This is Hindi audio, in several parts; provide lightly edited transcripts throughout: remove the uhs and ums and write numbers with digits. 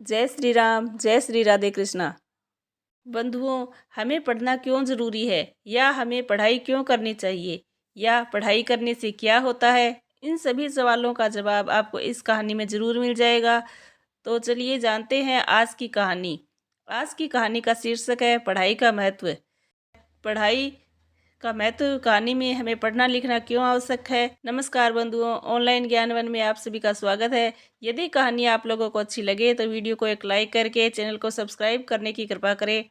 जय श्री राम, जय श्री राधे कृष्णा। बंधुओं, हमें पढ़ना क्यों ज़रूरी है या हमें पढ़ाई क्यों करनी चाहिए या पढ़ाई करने से क्या होता है, इन सभी सवालों का जवाब आपको इस कहानी में ज़रूर मिल जाएगा। तो चलिए जानते हैं आज की कहानी। आज की कहानी का शीर्षक है पढ़ाई का महत्व। पढ़ाई का महत्व कहानी में हमें पढ़ना लिखना क्यों आवश्यक है। नमस्कार बंधुओं, ऑनलाइन ज्ञानवन में आप सभी का स्वागत है। यदि कहानी आप लोगों को अच्छी लगे तो वीडियो को एक लाइक करके चैनल को सब्सक्राइब करने की कृपा करें।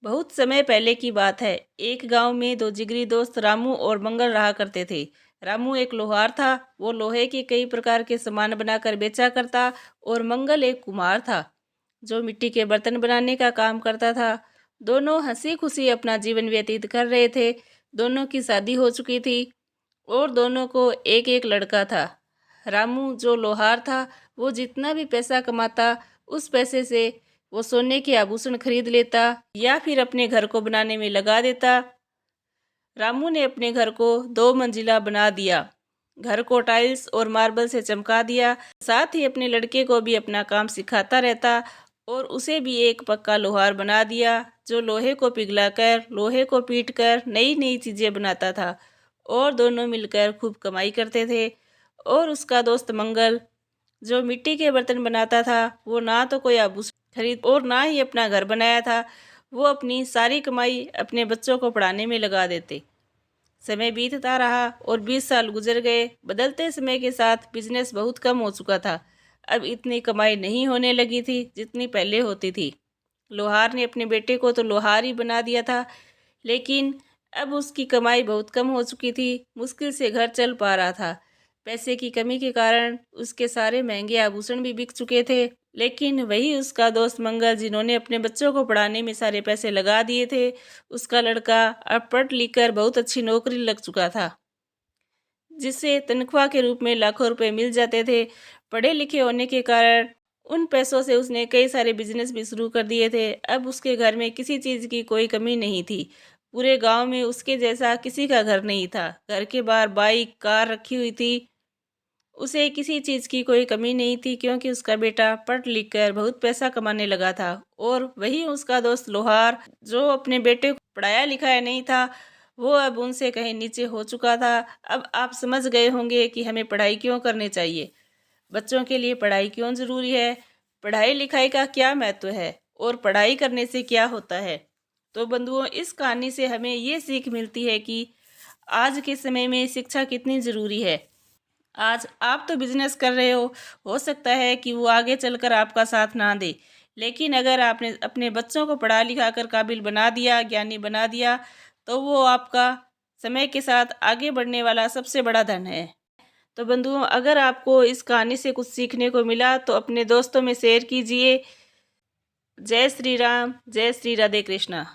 बहुत समय पहले की बात है। एक गांव में दो जिगरी दोस्त रामू और मंगल रहा करते थे। रामू एक लोहार था। वो लोहे के कई प्रकार के सामान बनाकर बेचा करता और मंगल एक कुम्हार था जो मिट्टी के बर्तन बनाने का काम करता था। दोनों हंसी खुशी अपना जीवन व्यतीत कर रहे थे। दोनों की शादी हो चुकी थी और दोनों को एक एक लड़का था। रामू जो लोहार था, वो जितना भी पैसा कमाता उस पैसे से वो सोने के आभूषण खरीद लेता या फिर अपने घर को बनाने में लगा देता। रामू ने अपने घर को 2 मंजिला बना दिया। घर को टाइल्स और मार्बल से चमका दिया। साथ ही अपने लड़के को भी अपना काम सिखाता रहता और उसे भी एक पक्का लोहार बना दिया जो लोहे को पिघलाकर, लोहे को पीटकर नई नई चीज़ें बनाता था और दोनों मिलकर खूब कमाई करते थे। और उसका दोस्त मंगल जो मिट्टी के बर्तन बनाता था, वो ना तो कोई आभूषण खरीद और ना ही अपना घर बनाया था। वो अपनी सारी कमाई अपने बच्चों को पढ़ाने में लगा देते। समय बीतता रहा और 20 साल गुजर गए। बदलते समय के साथ बिजनेस बहुत कम हो चुका था। अब इतनी कमाई नहीं होने लगी थी जितनी पहले होती थी। लोहार ने अपने बेटे को तो लोहार ही बना दिया था, लेकिन अब उसकी कमाई बहुत कम हो चुकी थी। मुश्किल से घर चल पा रहा था। पैसे की कमी के कारण उसके सारे महंगे आभूषण भी बिक चुके थे। लेकिन वही उसका दोस्त मंगल, जिन्होंने अपने बच्चों को पढ़ाने में सारे पैसे लगा दिए थे, उसका लड़का अब पढ़ लिख कर बहुत अच्छी नौकरी लग चुका था जिससे तनख्वाह के रूप में लाखों रुपए मिल जाते थे। पढ़े लिखे होने के कारण उन पैसों से उसने कई सारे बिजनेस भी शुरू कर दिए थे। अब उसके घर में किसी चीज़ की कोई कमी नहीं थी। पूरे गांव में उसके जैसा किसी का घर नहीं था। घर के बाहर बाइक कार रखी हुई थी। उसे किसी चीज़ की कोई कमी नहीं थी क्योंकि उसका बेटा पढ़ लिख कर बहुत पैसा कमाने लगा था। और वही उसका दोस्त लोहार जो अपने बेटे को पढ़ाया लिखाया नहीं था, वो अब उनसे कहीं नीचे हो चुका था। अब आप समझ गए होंगे कि हमें पढ़ाई क्यों करनी चाहिए, बच्चों के लिए पढ़ाई क्यों ज़रूरी है, पढ़ाई लिखाई का क्या महत्व है और पढ़ाई करने से क्या होता है। तो बंधुओं, इस कहानी से हमें ये सीख मिलती है कि आज के समय में शिक्षा कितनी ज़रूरी है। आज आप तो बिजनेस कर रहे हो सकता है कि वो आगे चलकर आपका साथ ना दे, लेकिन अगर आपने अपने बच्चों को पढ़ा लिखा कर काबिल बना दिया, ज्ञानी बना दिया, तो वो आपका समय के साथ आगे बढ़ने वाला सबसे बड़ा धन है। तो बंधुओं, अगर आपको इस कहानी से कुछ सीखने को मिला तो अपने दोस्तों में शेयर कीजिए। जय श्री राम, जय श्री राधे कृष्णा।